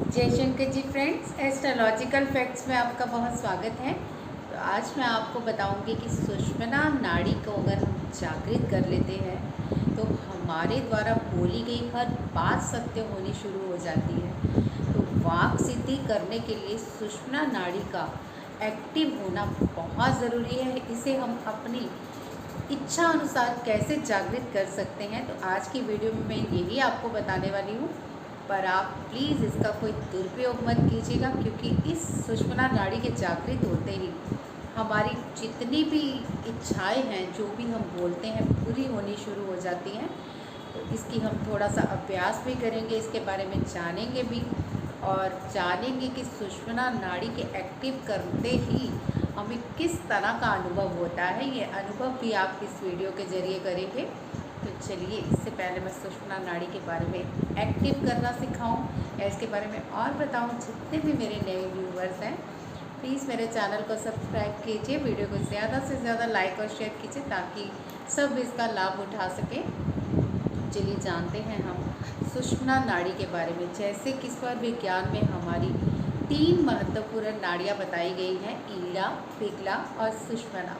जय Shankar ji friends, astrological facts में आपका बहुत स्वागत है। तो आज मैं आपको बताऊंगी कि सुषुम्ना नाड़ी को अगर हम जागृत कर लेते हैं तो हमारे द्वारा बोली गई हर बात सत्य होनी शुरू हो जाती है। तो वाक सिद्धि करने के लिए सुषुम्ना नाड़ी का एक्टिव होना बहुत ज़रूरी है। इसे हम अपनी इच्छा अनुसार कैसे जागृत कर सकते हैं, तो आज की वीडियो में मैं यही आपको बताने वाली हूँ। पर आप प्लीज़ इसका कोई दुरुपयोग मत कीजिएगा, क्योंकि इस सुषुम्ना नाड़ी के जागृत होते ही हमारी जितनी भी इच्छाएं हैं, जो भी हम बोलते हैं, पूरी होनी शुरू हो जाती हैं। तो इसकी हम थोड़ा सा अभ्यास भी करेंगे, इसके बारे में जानेंगे भी और जानेंगे कि सुषुम्ना नाड़ी के एक्टिव करते ही हमें किस तरह का अनुभव होता है। ये अनुभव भी आप इस वीडियो के ज़रिए करेंगे। तो चलिए, इससे पहले मैं सुषुम्ना नाड़ी के बारे में एक्टिव करना सिखाऊं या इसके बारे में और बताऊं, जितने भी मेरे नए व्यूवर्स हैं प्लीज़ मेरे चैनल को सब्सक्राइब कीजिए, वीडियो को ज़्यादा से ज़्यादा लाइक और शेयर कीजिए ताकि सब इसका लाभ उठा सकें। चलिए जानते हैं हम सुषुम्ना नाड़ी के बारे में। जैसे कि स्वर विज्ञान में हमारी 3 महत्वपूर्ण नाड़ियाँ बताई गई हैं, ईड़ा, पिंगला और सुषुम्ना।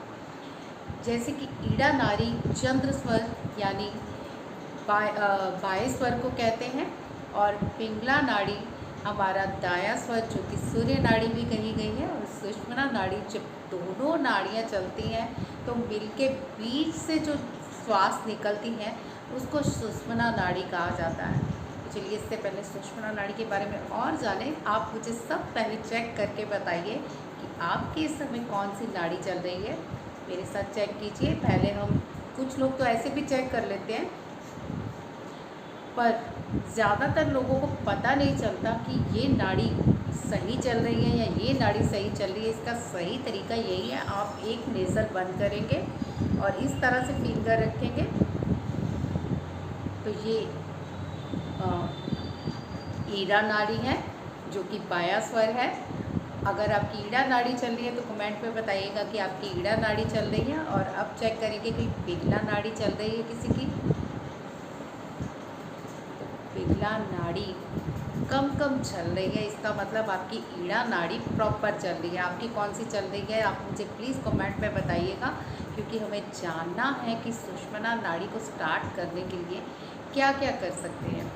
जैसे कि ईड़ा नाड़ी चंद्र स्वर यानी बाएं स्वर को कहते हैं, और पिंगला नाड़ी हमारा दायां स्वर जो कि सूर्य नाड़ी भी कही गई है। और सुषुम्ना नाड़ी, जब दोनों नाड़ियां चलती हैं तो मिलके बीच से जो श्वास निकलती है उसको सुषुम्ना नाड़ी कहा जाता है। तो चलिए, इससे पहले सुषुम्ना नाड़ी के बारे में और जानें। आप मुझे सब पहले चेक करके बताइए कि आपके इस समय कौन सी नाड़ी चल रही है। मेरे साथ चेक कीजिए। पहले हम, कुछ लोग तो ऐसे भी चेक कर लेते हैं, पर ज़्यादातर लोगों को पता नहीं चलता कि ये नाड़ी सही चल रही है या ये नाड़ी सही चल रही है। इसका सही तरीका यही है, आप एक नेज़ल बंद करेंगे और इस तरह से फिंगर रखेंगे। तो ये ईड़ा नाड़ी है जो कि बायां स्वर है। अगर आपकी ईड़ा नाड़ी चल रही है तो कमेंट पे बताइएगा कि आपकी ईड़ा नाड़ी चल रही है। और अब चेक करेंगे कि पिंगला नाड़ी चल रही है किसी की। तो पिंगला नाड़ी कम कम चल रही है, इसका मतलब आपकी ईड़ा नाड़ी प्रॉपर चल रही है। आपकी कौन सी चल रही है, आप मुझे प्लीज़ कमेंट में बताइएगा, क्योंकि हमें जानना है कि सुषुम्ना नाड़ी को स्टार्ट करने के लिए क्या क्या कर सकते हैं।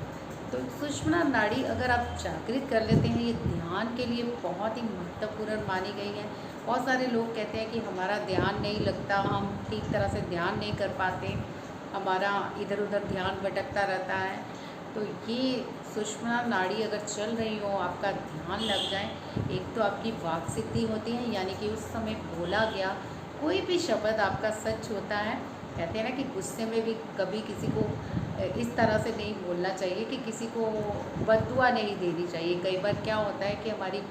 तो सुषुम्ना नाड़ी अगर आप जागृत कर लेते हैं, ये ध्यान के लिए बहुत ही महत्वपूर्ण मानी गई है। बहुत सारे लोग कहते हैं कि हमारा ध्यान नहीं लगता, हम ठीक तरह से ध्यान नहीं कर पाते, हमारा इधर उधर ध्यान भटकता रहता है। तो ये सुषुम्ना नाड़ी अगर चल रही हो, आपका ध्यान लग जाए, एक तो आपकी वाक सिद्धि होती है, यानी कि उस समय बोला गया कोई भी शब्द आपका सच होता है। कहते हैं ना कि गुस्से में भी कभी किसी को इस तरह से नहीं बोलना चाहिए कि किसी को बद्दुआ नहीं देनी चाहिए। कई बार क्या होता है कि हमारी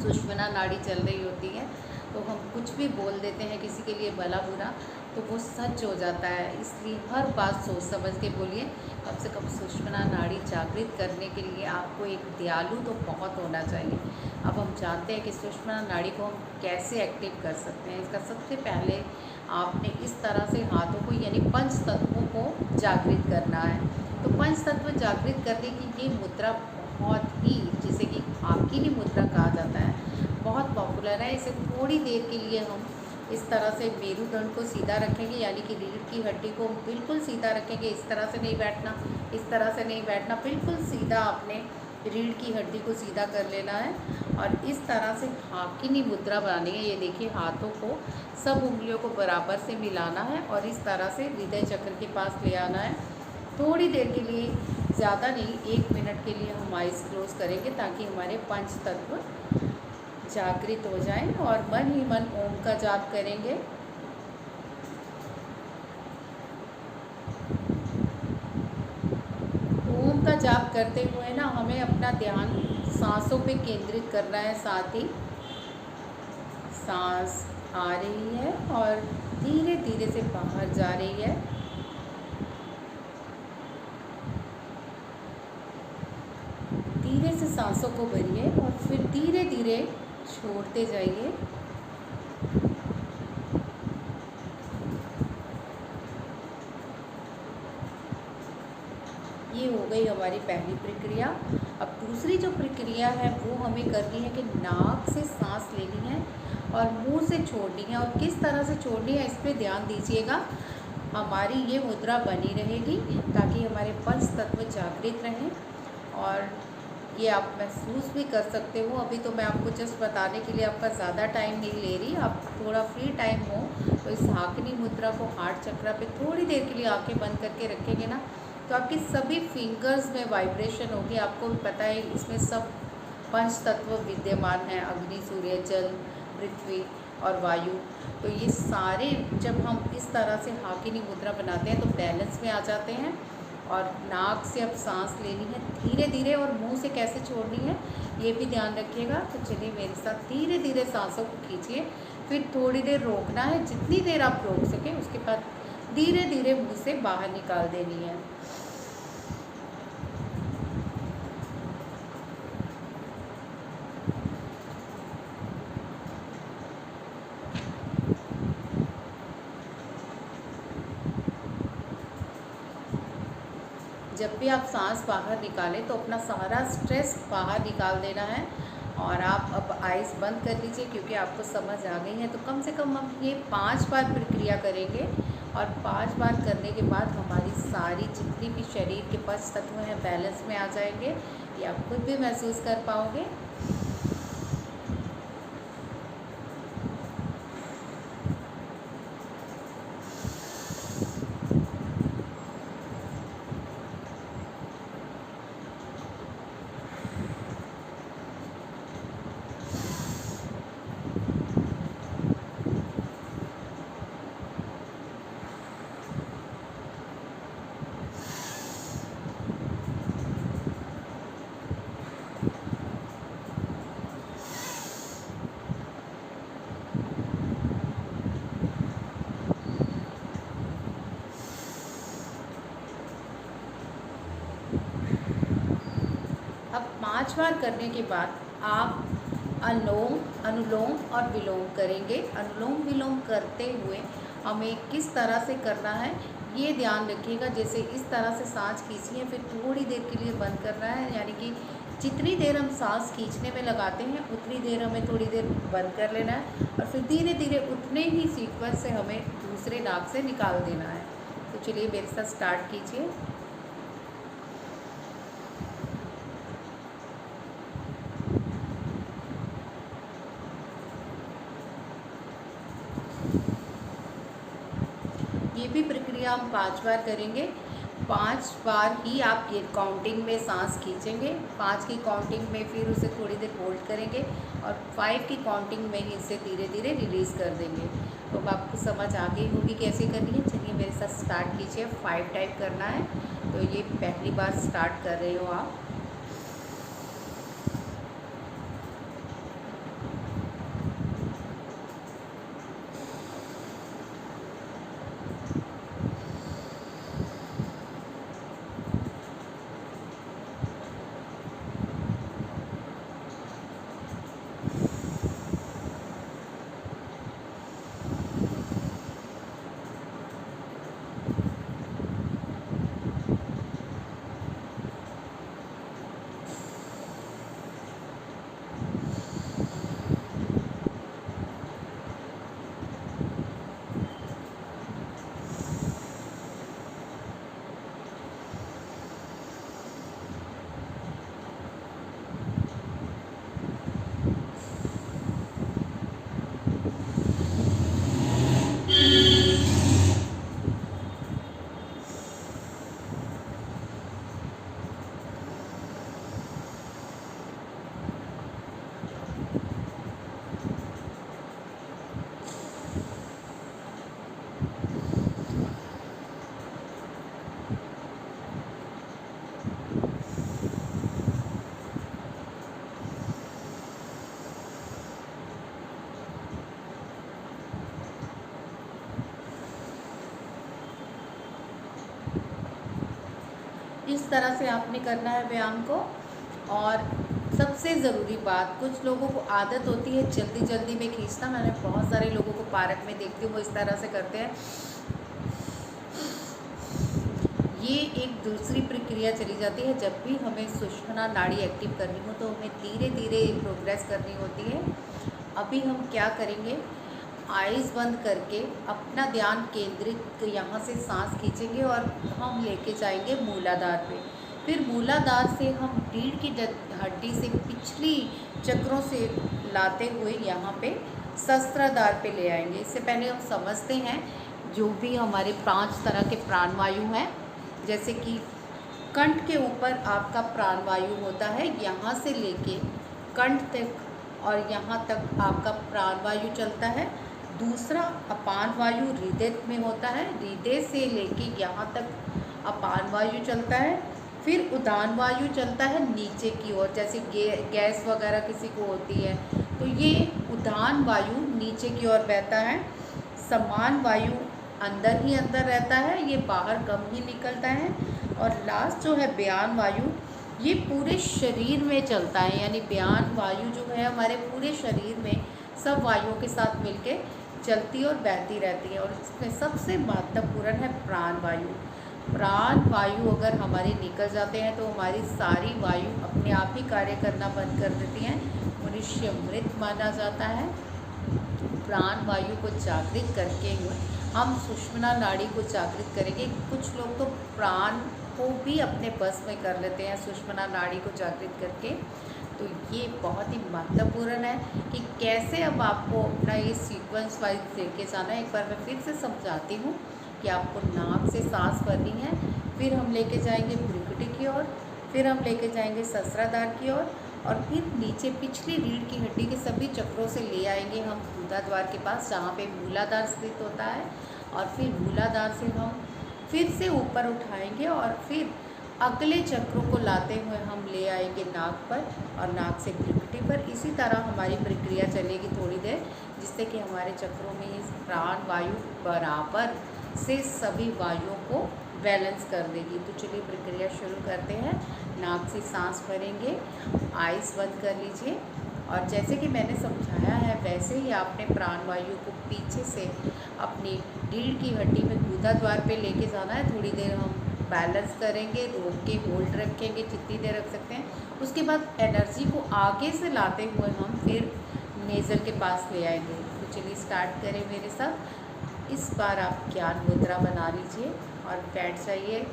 सुषुम्ना नाड़ी चल रही होती है तो हम कुछ भी बोल देते हैं किसी के लिए भला बुरा, तो वो सच हो जाता है। इसलिए हर बात सोच समझ के बोलिए। कम से कम सुषुम्ना नाड़ी जागृत करने के लिए आपको एक दयालु तो बहुत होना चाहिए। अब हम जानते हैं कि सुषुम्ना नाड़ी को हम कैसे एक्टिव कर सकते हैं। इसका सबसे पहले आपने इस तरह से हाथों को, यानी पंच तत्वों को जागृत करना है। तो पंच तत्व जागृत करने की ये मुद्रा बहुत ही, जिसे कि आकिनी मुद्रा कहा जाता है, बहुत पॉपुलर है। इसे थोड़ी देर के लिए हम इस तरह से मेरुदंड को सीधा रखेंगे, यानी कि रीढ़ की हड्डी को बिल्कुल सीधा रखेंगे। इस तरह से नहीं बैठना, इस तरह से नहीं बैठना, बिल्कुल सीधा आपने रीढ़ की हड्डी को सीधा कर लेना है। और इस तरह से हाकिनी मुद्रा बनानी है। ये देखिए, हाथों को, सब उंगलियों को बराबर से मिलाना है और इस तरह से हृदय चक्र के पास ले आना है। थोड़ी देर के लिए, ज़्यादा नहीं, 1 मिनट के लिए हम आइज़ क्लोज करेंगे ताकि हमारे पंच तत्व जागृत हो जाएं। और मन ही मन ओम का जाप करेंगे। ओम का जाप करते हुए ना, हमें अपना ध्यान सांसों पे केंद्रित करना है। साथ ही सांस आ रही है और धीरे धीरे से बाहर जा रही है। धीरे से सांसों को भरिए और फिर धीरे धीरे छोड़ते जाइए। ये हो गई हमारी पहली प्रक्रिया। अब दूसरी जो प्रक्रिया है वो हमें करनी है कि नाक से सांस लेनी है और मुंह से छोड़नी है, और किस तरह से छोड़नी है इस पर ध्यान दीजिएगा। हमारी ये मुद्रा बनी रहेगी ताकि हमारे पंच तत्व जागृत रहें, और ये आप महसूस भी कर सकते हो। अभी तो मैं आपको जस्ट बताने के लिए आपका ज़्यादा टाइम नहीं ले रही, आप थोड़ा फ्री टाइम हो तो इस हाकनी मुद्रा को हार्ट चक्रा पे थोड़ी देर के लिए आंखें बंद करके रखेंगे ना, तो आपकी सभी फिंगर्स में वाइब्रेशन होगी। आपको भी पता है इसमें सब पंच तत्व विद्यमान हैं, अग्नि, सूर्य, जल, पृथ्वी और वायु। तो ये सारे जब हम इस तरह से हाकिनी मुद्रा बनाते हैं तो बैलेंस में आ जाते हैं। और नाक से अब सांस लेनी है धीरे धीरे, और मुंह से कैसे छोड़नी है ये भी ध्यान रखिएगा। तो चलिए मेरे साथ धीरे धीरे सांसों को खींचिए, फिर थोड़ी देर रोकना है, जितनी देर आप रोक सकें, उसके बाद धीरे धीरे मुंह से बाहर निकाल देनी है। जब भी आप सांस बाहर निकालें तो अपना सारा स्ट्रेस बाहर निकाल देना है। और आप अब आइज़ बंद कर लीजिए, क्योंकि आपको समझ आ गई है। तो कम से कम हम ये 5 बार प्रक्रिया करेंगे, और 5 बार करने के बाद हमारी सारी जितनी भी शरीर के पंच तत्व हैं बैलेंस में आ जाएंगे। ये आप खुद भी महसूस कर पाओगे। अब 5 बार करने के बाद आप अनुलोम और विलोम करेंगे। अनुलोम विलोम करते हुए हमें किस तरह से करना है ये ध्यान रखिएगा। जैसे इस तरह से सांस खींचनी है, फिर थोड़ी देर के लिए बंद करना है, यानी कि जितनी देर हम सांस खींचने में लगाते हैं उतनी देर हमें थोड़ी देर बंद कर लेना है, और फिर धीरे धीरे उतने ही सीक्वेंस से हमें दूसरे नाक से निकाल देना है। तो चलिए मेरे साथ स्टार्ट कीजिए। ये भी प्रक्रिया हम 5 बार करेंगे। 5 बार ही आप ये काउंटिंग में सांस खींचेंगे। 5 की काउंटिंग में फिर उसे थोड़ी देर होल्ड करेंगे, और 5 की काउंटिंग में ही इसे धीरे धीरे रिलीज़ कर देंगे। तो आपको समझ आ गई होगी कैसे करनी है। चलिए मेरे साथ स्टार्ट कीजिए। 5 टाइप करना है, तो ये पहली बार स्टार्ट कर रहे हो आप। इस तरह से आपने करना है व्यायाम को। और सबसे ज़रूरी बात, कुछ लोगों को आदत होती है जल्दी जल्दी में खींचना। मैंने बहुत सारे लोगों को पार्क में देखती हूँ वो इस तरह से करते हैं। ये एक दूसरी प्रक्रिया चली जाती है। जब भी हमें सुषुम्ना नाड़ी एक्टिव करनी हो तो हमें धीरे धीरे प्रोग्रेस करनी होती है। अभी हम क्या करेंगे, आइज़ बंद करके अपना ध्यान केंद्रित यहाँ से सांस खींचेंगे और हम लेके जाएंगे मूलाधार पे। फिर मूलाधार से हम रीढ़ की हड्डी से पिछली चक्रों से लाते हुए यहाँ पे सहस्त्राधार पे ले आएंगे। इससे पहले हम समझते हैं जो भी हमारे 5 तरह के प्राणवायु हैं। जैसे कि कंठ के ऊपर आपका प्राणवायु होता है, यहाँ से लेके कंठ तक और यहाँ तक आपका प्राणवायु चलता है। दूसरा अपान वायु हृदय में होता है, हृदय से लेके यहाँ तक अपान वायु चलता है। फिर उदान वायु चलता है नीचे की ओर, जैसे गैस वगैरह किसी को होती है तो ये उदान वायु नीचे की ओर बहता है। समान वायु अंदर ही अंदर रहता है, ये बाहर कम ही निकलता है। और लास्ट जो है व्यान वायु, ये पूरे शरीर में चलता है, यानी व्यान वायु जो है हमारे पूरे शरीर में सब वायुओं के साथ मिलके चलती और बहती रहती है। और इसमें सबसे महत्वपूर्ण है प्राण वायु। प्राण वायु अगर हमारे निकल जाते हैं तो हमारी सारी वायु अपने आप ही कार्य करना बंद कर देती हैं, मनुष्य मृत माना जाता है। प्राण वायु को जागृत करके हम सुषुम्ना नाड़ी को जागृत करेंगे। कुछ लोग तो प्राण को भी अपने बस में कर लेते हैं सुषुम्ना नाड़ी को जागृत करके। तो ये बहुत ही महत्वपूर्ण है कि कैसे अब आपको अपना ये सीक्वेंस वाइज लेके जाना है। एक बार मैं फिर से समझाती हूँ कि आपको नाक से सांस भरनी है, फिर हम लेके जाएंगे भ्रुकुटी की ओर, फिर हम लेके जाएंगे सहस्त्राधार की ओर, और फिर नीचे पिछली रीढ़ की हड्डी के सभी चक्रों से ले आएंगे हम मूलाधार के पास, जहाँ पे मूलाधार स्थित होता है। और फिर मूलाधार से हम फिर से ऊपर उठाएंगे और फिर अगले चक्रों को लाते हुए हम ले आएंगे नाक पर और नाक से भ्रुकुटी पर। इसी तरह हमारी प्रक्रिया चलेगी थोड़ी देर, जिससे कि हमारे चक्रों में इस प्राण वायु बराबर से सभी वायुओं को बैलेंस कर देगी। तो चलिए प्रक्रिया शुरू करते हैं। नाक से सांस भरेंगे, आइज़ बंद कर लीजिए और जैसे कि मैंने समझाया है वैसे ही आपने प्राण वायु को पीछे से अपनी रीढ़ की हड्डी में गुदा द्वार पे लेके जाना है। थोड़ी देर हम बैलेंस करेंगे, रोक के होल्ड रखेंगे जितनी देर रख सकते हैं। उसके बाद एनर्जी को आगे से लाते हुए हम फिर नेज़ल के पास ले आएंगे। तो चलिए स्टार्ट करें मेरे साथ। इस बार आप ज्ञान मुद्रा बना लीजिए और बैठ जाइए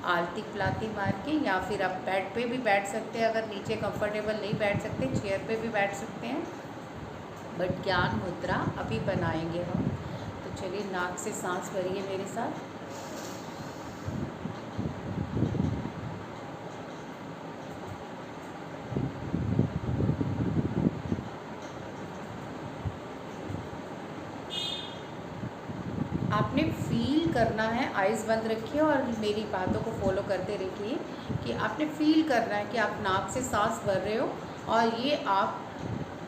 आलती पलाती मार के, या फिर आप बेड पे भी बैठ सकते हैं। अगर नीचे कंफर्टेबल नहीं बैठ सकते, चेयर पे भी बैठ सकते हैं, बट ज्ञान मुद्रा अभी बनाएंगे हम। तो चलिए नाक से सांस भरिए मेरे साथ। आपने फील करना है, आइज़ बंद रखिए और मेरी बातों को फॉलो करते रहिए कि आपने फील करना है कि आप नाक से सांस भर रहे हो और ये आप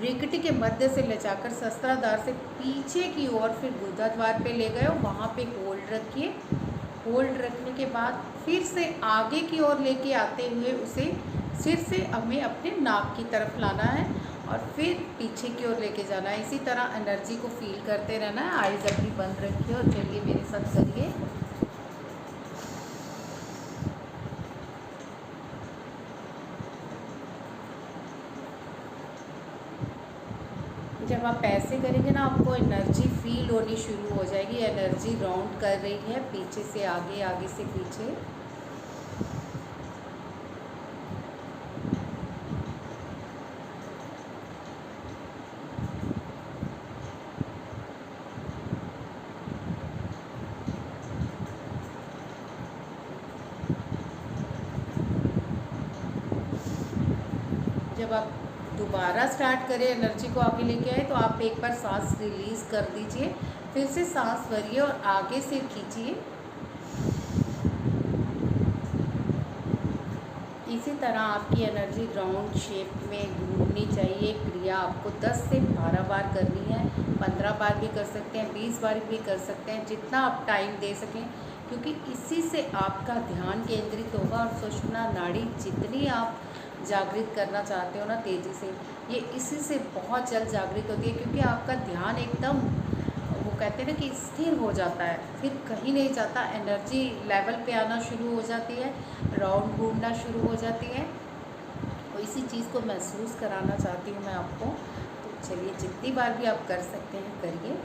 भ्रुकुटी के मध्य से लचाकर सहस्त्राधार से पीछे की ओर फिर गुदा द्वार पे ले गए हो, वहाँ पे होल्ड रखिए। होल्ड रखने के बाद फिर से आगे की ओर लेके आते हुए उसे फिर से हमें अपने नाक की तरफ लाना है और फिर पीछे की ओर लेके जाना है। इसी तरह एनर्जी को फील करते रहना है। आइज़ अपनी बंद रखिए और चलिए मेरे साथ करिए। जब आप ऐसे करेंगे ना, आपको एनर्जी फील होनी शुरू हो जाएगी। एनर्जी राउंड कर रही है पीछे से आगे, आगे से पीछे। जब आप दोबारा स्टार्ट करें, एनर्जी को आगे लेके आए, तो आप एक बार सांस रिलीज़ कर दीजिए, फिर से सांस भरिए और आगे से खींचिए। इसी तरह आपकी एनर्जी राउंड शेप में घूमनी चाहिए। क्रिया आपको 10 से 12 बार करनी है, 15 बार भी कर सकते हैं, 20 बार भी कर सकते हैं, जितना आप टाइम दे सकें, क्योंकि इसी से आपका ध्यान केंद्रित होगा। और सुषुम्ना नाड़ी जितनी आप जागृत करना चाहते हो ना तेज़ी से, ये इसी से बहुत जल्द जागृत होती है, क्योंकि आपका ध्यान एकदम वो कहते हैं ना कि स्थिर हो जाता है, फिर कहीं नहीं जाता, एनर्जी लेवल पे आना शुरू हो जाती है, राउंड घूमना शुरू हो जाती है। तो इसी चीज़ को महसूस कराना चाहती हूँ मैं आपको। तो चलिए, जितनी बार भी आप कर सकते हैं करिए।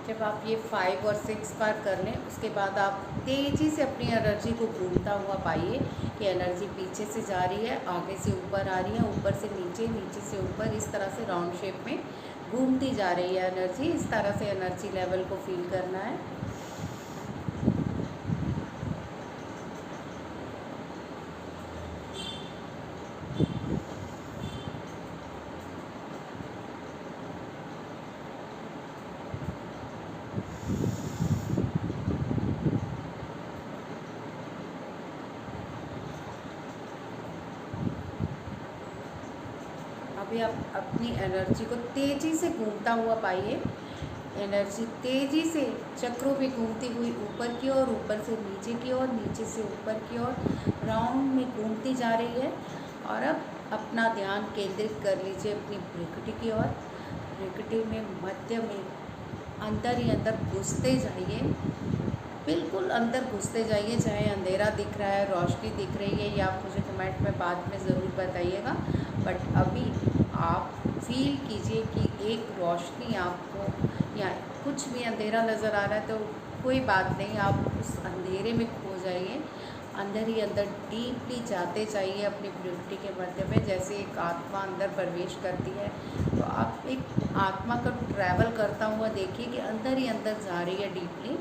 जब आप ये 5 और 6 बार कर लें, उसके बाद आप तेज़ी से अपनी एनर्जी को घूमता हुआ पाइए कि एनर्जी पीछे से जा रही है, आगे से ऊपर आ रही है, ऊपर से नीचे, नीचे से ऊपर, इस तरह से राउंड शेप में घूमती जा रही है एनर्जी। इस तरह से एनर्जी लेवल को फील करना है। अभी आप अपनी एनर्जी को तेज़ी से घूमता हुआ पाइए। एनर्जी तेज़ी से चक्रों में घूमती हुई ऊपर की ओर, ऊपर से नीचे की ओर, नीचे से ऊपर की ओर राउंड में घूमती जा रही है। और अब अपना ध्यान केंद्रित कर लीजिए अपनी भ्रिकुटी की ओर। भ्रिकुटी में मध्य में अंदर ही अंदर घुसते जाइए, बिल्कुल अंदर घुसते जाइए। चाहे अंधेरा दिख रहा है, रोशनी दिख रही है, या आप मुझे कमेंट में बाद में ज़रूर बताइएगा, बट अभी आप फील कीजिए कि एक रोशनी आपको, या कुछ भी अंधेरा नज़र आ रहा है तो कोई बात नहीं, आप उस अंधेरे में खो जाइए। अंदर ही अंदर डीपली जाते जाइए अपनी भ्रिकुटी के मध्य में। जैसे एक आत्मा अंदर प्रवेश करती है, तो आप एक आत्मा का ट्रैवल करता हुआ देखिए कि अंदर ही अंदर जा रही है डीपली।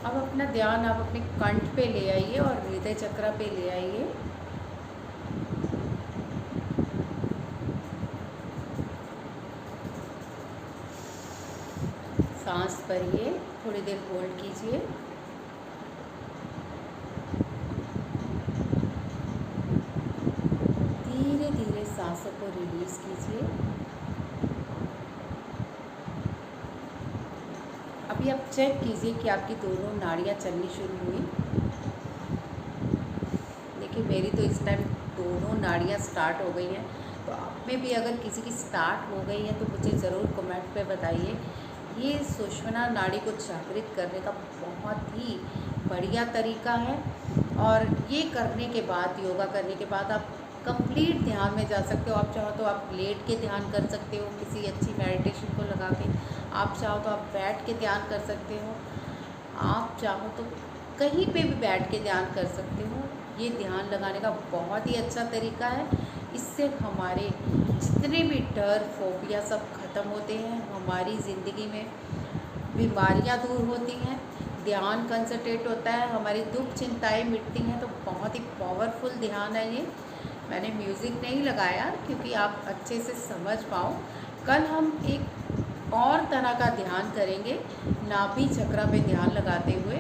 अब अपना ध्यान आप अपने कंठ पे ले आइए और हृदय चक्र पे ले आइए। सांस भरिए, थोड़ी देर होल्ड कीजिए। धीरे धीरे सांसों को रिलीज कीजिए। अभी आप चेक कीजिए कि आपकी दोनों नाड़ियाँ चलनी शुरू हुई। देखिए, मेरी तो इस टाइम दोनों नाड़ियाँ स्टार्ट हो गई हैं। तो आप में भी अगर किसी की स्टार्ट हो गई है तो मुझे ज़रूर कमेंट पे बताइए। ये सुषुम्ना नाड़ी को जागृत करने का बहुत ही बढ़िया तरीका है। और ये करने के बाद, योगा करने के बाद, आप कंप्लीट ध्यान में जा सकते हो। आप चाहो तो आप लेट के ध्यान कर सकते हो किसी अच्छी मेडिटेशन को लगा के। आप चाहो तो आप बैठ के ध्यान कर सकते हो। आप चाहो तो कहीं पे भी बैठ के ध्यान कर सकते हो। ये ध्यान लगाने का बहुत ही अच्छा तरीका है। इससे हमारे जितने भी डर, फोबिया सब ख़त्म होते हैं। हमारी ज़िंदगी में बीमारियां दूर होती हैं, ध्यान कंसंट्रेट होता है, हमारी दुख चिंताएं मिटती हैं। तो बहुत ही पावरफुल ध्यान है ये। मैंने म्यूज़िक नहीं लगाया क्योंकि आप अच्छे से समझ पाओ। कल हम एक और तरह का ध्यान करेंगे, नाभि चक्र पे ध्यान लगाते हुए।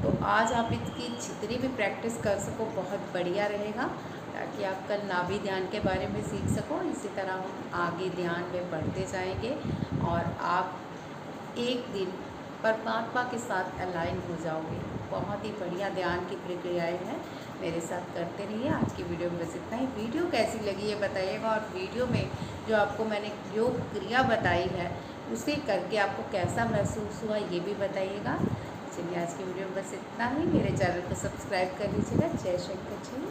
तो आज आप इसकी जितनी भी प्रैक्टिस कर सको बहुत बढ़िया रहेगा, ताकि आप कल नाभि ध्यान के बारे में सीख सको। इसी तरह हम आगे ध्यान में बढ़ते जाएंगे और आप एक दिन परमात्मा के साथ अलाइन हो जाओगे। बहुत ही बढ़िया ध्यान की प्रक्रियाएं हैं, मेरे साथ करते रहिए। आज की वीडियो में बस इतना ही। वीडियो कैसी लगी ये बताइएगा, और वीडियो में जो आपको मैंने योग क्रिया बताई है उसे करके आपको कैसा महसूस हुआ ये भी बताइएगा। चलिए, आज की वीडियो में बस इतना ही। मेरे चैनल को सब्सक्राइब कर लीजिएगा। जय शंकर जी।